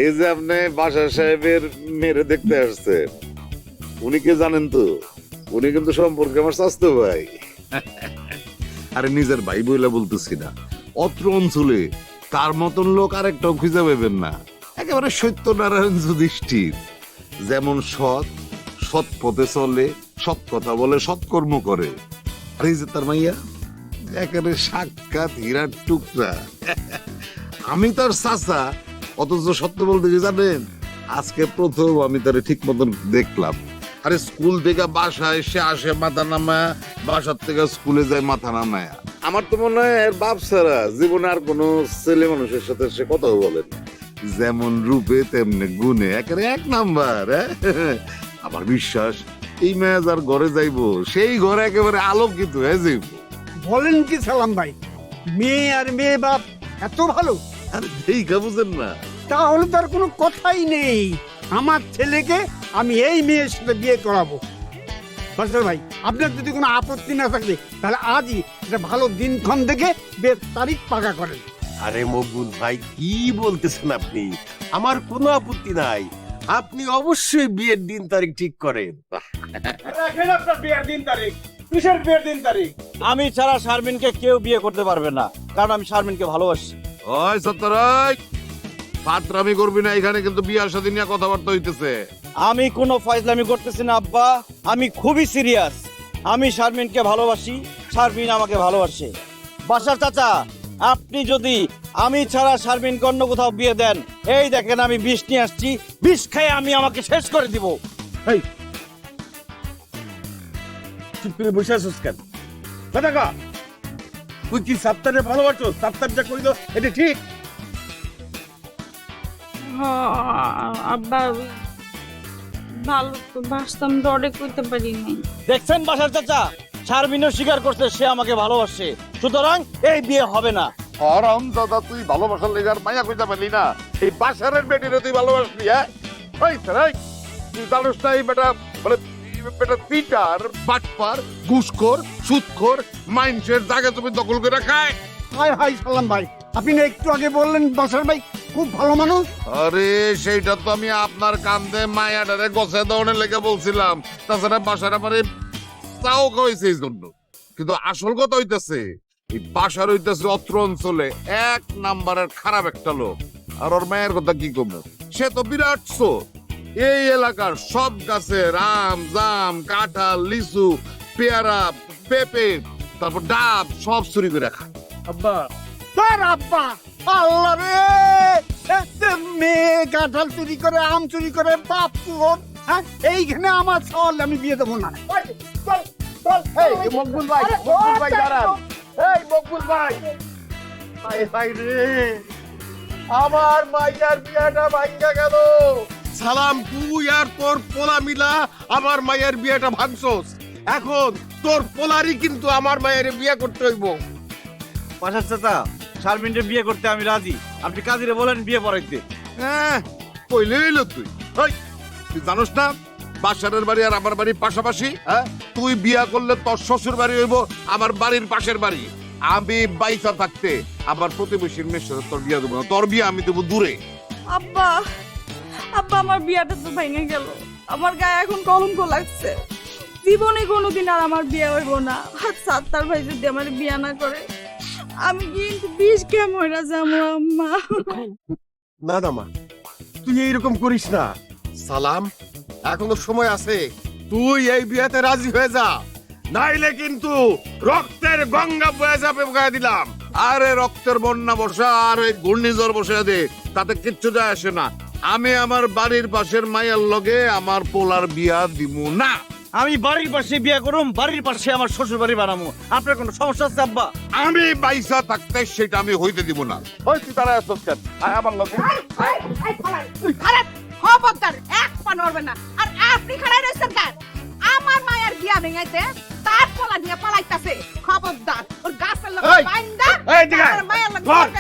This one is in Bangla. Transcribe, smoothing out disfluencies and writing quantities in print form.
এই যে আপনি বাসা সাহেবের মেরে দেখতে আসছেন, উনি কে জানেন তো? উনি কিন্তু সম্পর্কে আমার স্বাস্থ্য ভাই। আরে নিজের ভাই বইলা বলতেছি না, অত্র অঞ্চলে তার মতন লোক আরেকটাও খুঁজে পাবেন না। একেবারে সত্যনারায়ণ যুধিষ্ঠির, যেমন সৎ, সৎ পথে চলে, সৎ কথা বলে, সৎকর্ম করে। আর এই যে তার মাইয়া, একেবারে সাক্ষাৎ হীরার টুকরা। আমি তার চাচা, অথচ সত্য বলতে কি জানেন, আজকে প্রথম আমি তারে ঠিক মতন দেখলাম। আরে স্কুল থেকে বাসায় এসে আসে মাথা নামায়া, বাসার থেকে স্কুলে যায় মাথা নামায়া। আমার তো মনে হয় এর বাপ ছাড়া জীবনে আর কোনো ছেলে মানুষের সাথে সে কথাও বলেন। যেমন রূপে তেমনি গুণে একেবারে এক নাম্বার। আমার বিশ্বাস এই মেয়ে যার ঘরে যাইবো, সেই ঘরে একেবারে আলোকিত হয়ে যাইব। বলেন কি সালাম ভাই, মেয়ে আর মেয়ে বাপ এত ভালো? আরে দেখা বুঝেন না? তাহলে তো আর কোনো কথাই নেই। আমার ছেলেকে আমি এই মেয়ের সাথে বিয়ে করাবো। ফসল ভাই, আপনার যদি কোনো আপত্তি না থাকে তাহলে আজই একটা ভালো দিনক্ষণ দেখে বিয়ের তারিখ পাকা করেন। আরে মকবুল ভাই, কি বলতেছেন আপনি? আমার কোনো আপত্তি নাই, আপনি অবশ্যই বিয়ের দিন তারিখ ঠিক করেন। রাখেন আপনার বিয়ের দিন তারিখ। কিসের বিয়ের দিন তারিখ? আমি ছাড়া শারমিনকে কেউ বিয়ে করতে পারবে না, কারণ আমি শারমিনকে ভালোবাসি। ওই সত্যরাই, ফাতরামি করবি না, এখানে কিন্তু বিয়ার সাথে নিয়ে কথাবার্তা হইতেছে। আমি কোনো ফয়জলামি করতেছি না আব্বা, আমি খুবই সিরিয়াস। আমি শারমিনকে ভালোবাসি, শারমিন আমাকে ভালোবাসে। বাসার চাচা, আপনি যদি আমি ছাড়া শারমিনকে অন্য কোথাও বিয়ে দেন, এই দেখেন আমি বিষ নিয়ে আসছি, বিষ খেয়ে আমি আমাকে শেষ করে দিব। চুপ করে বসে আছিস কেন? কথা কা, তুই কি সাত্তারে ভালোবাসো? সাত্তার যা কইলো এটা ঠিক? আব্বা ভালো তো বাসতাম, ডরে কইতে পারিনি। দেখছেন বাসার চাচা, শারমিনও স্বীকার করছে সে আমাকে ভালোবাসে, সুতরাং এই বিয়ে হবে না। আরাম দাদা, তুই ভালোবাসার লেগার মায়া কইতে পারলি না, এই বাসারের বেটিরে তুই ভালোবাসলি? হ্যাঁ ওই সরাই, তুই জানোস না এই বেটা মানে বেটা পিটার, বাটপার, ঘুষখোর, সুদখোর, মাইন্সের জায়গা তুমি দখল করে খায়। হাই হাই সালাম ভাই, আপনি না একটু আগে বললেন বাসার ভাই খুব ভালো মানুষ। আরে সেইটা তো আমি আপনার কান্দে মায়াডারে গছে দৌড়ে লেগে বলছিলাম, তাছাড়া বাসার আমারে চাও খাওয়াইছে এই জন্য। কিন্তু আসল কথা হইতেছে এই বাসার হইতেছে অত্র অঞ্চলে এক নাম্বারের খারাপ একটা লোক। আর ওর মায়ের কথা কি কমু, সে তো বিরাট চোর। এই এলাকার সব গাছের আম, জাম, কাঁঠাল, লিচু, পেয়ারা, পেঁপে, তারপর ডাব সব চুরি করে খায়। আব্বা, তার আব্বা, আল্লাহ রে, এতে মেয়ে কাঁঠাল চুরি করে, আম চুরি করে, বাপ চোর। হ্যাঁ, এইখানে আমার সওয়াল আমি বিয়ে দেবো না। এই মকবুল ভাই, মকবুল ভাই দাঁড়ান। এই মকবুল ভাই, হায় হায় রে, আমার মাইয়ার বিয়াটা ভাঙ্গা গেল। সালাম, তুই আর তোর পোলা মিলা আমার মায়ের বিয়েটা ভাঙছস। এখন তোর পোলারই কিন্তু আমার মায়ের বিয়ে করতে হইব। বাসার চাচা, শারমিনকে বিয়ে করতে আমি রাজি, আপনি কাজীরে বলেন বিয়ে পড়াইতে। হ্যাঁ কইলে এলো তুই। ওই, তুই জানোস না বাসারের বাড়ি আর আমার বাড়ির পাশাপাশি? হ্যাঁ, তুই বিয়া করলে তোর শ্বশুর বাড়ি হইব আমার বাড়ির পাশের বাড়ি। আমি বাইসা থাকতে আমার প্রতিবেশীর মেয়ের সাথে তোর বিয়া দেবো না, তোর বিয়া আমি দেবো দূরে। আব্বা, আব্বা আমার বিয়াটা তো ভেঙে গেল, আমার গায়ে এখন কলঙ্ক লাগছে। জীবনে কোনোদিন আর আমার বিয়ে হইব না। আর সাত্তার ভাই যদি আমার বিয়ে না করে, আমি কিন্তু বিষ খেয়ে মরা যাবো আম্মা। না না মা, তুই এইরকম করিস না। সালাম, এখনো সময় আছে, তুই এই বিয়েতে রাজি হয়ে যা, নাইলে কিন্তু রক্তের গঙ্গা বয়ে যাবে, বয়ে দিলাম। আরে রক্তের বন্যা বসা আর ওই ঘূর্ণিঝড় বসে দে, তাতে কিচ্ছু যায় আসে না। আমি আমার বাড়ির পাশের মায়ের লগে আমার পোলার বিয়া দিমু না। আমি বাড়ির পাশে বিয়ে করুম, বাড়ির পাশে আমার শ্বশুর বাড়ি বানাবো। আপনার কোনো সমস্যা আছে আব্বা? আমি বাইসা থাকতে সেটা আমি হইতে দিব না। ওই তুই তারা আসছ কেন? আয় আমার লগে। খারাপ খবরদার, এক পা নড়বে না। আর আপনি খাড়াই রয়েছেন কেন? আমার মায়ের বিয়া ভেঙাইতে তার পোলা নিয়ে পালাইতাছে। খবরদার, ওর গাছের লোক বাইন্দা এই দিকে মায়ের ধর। লোক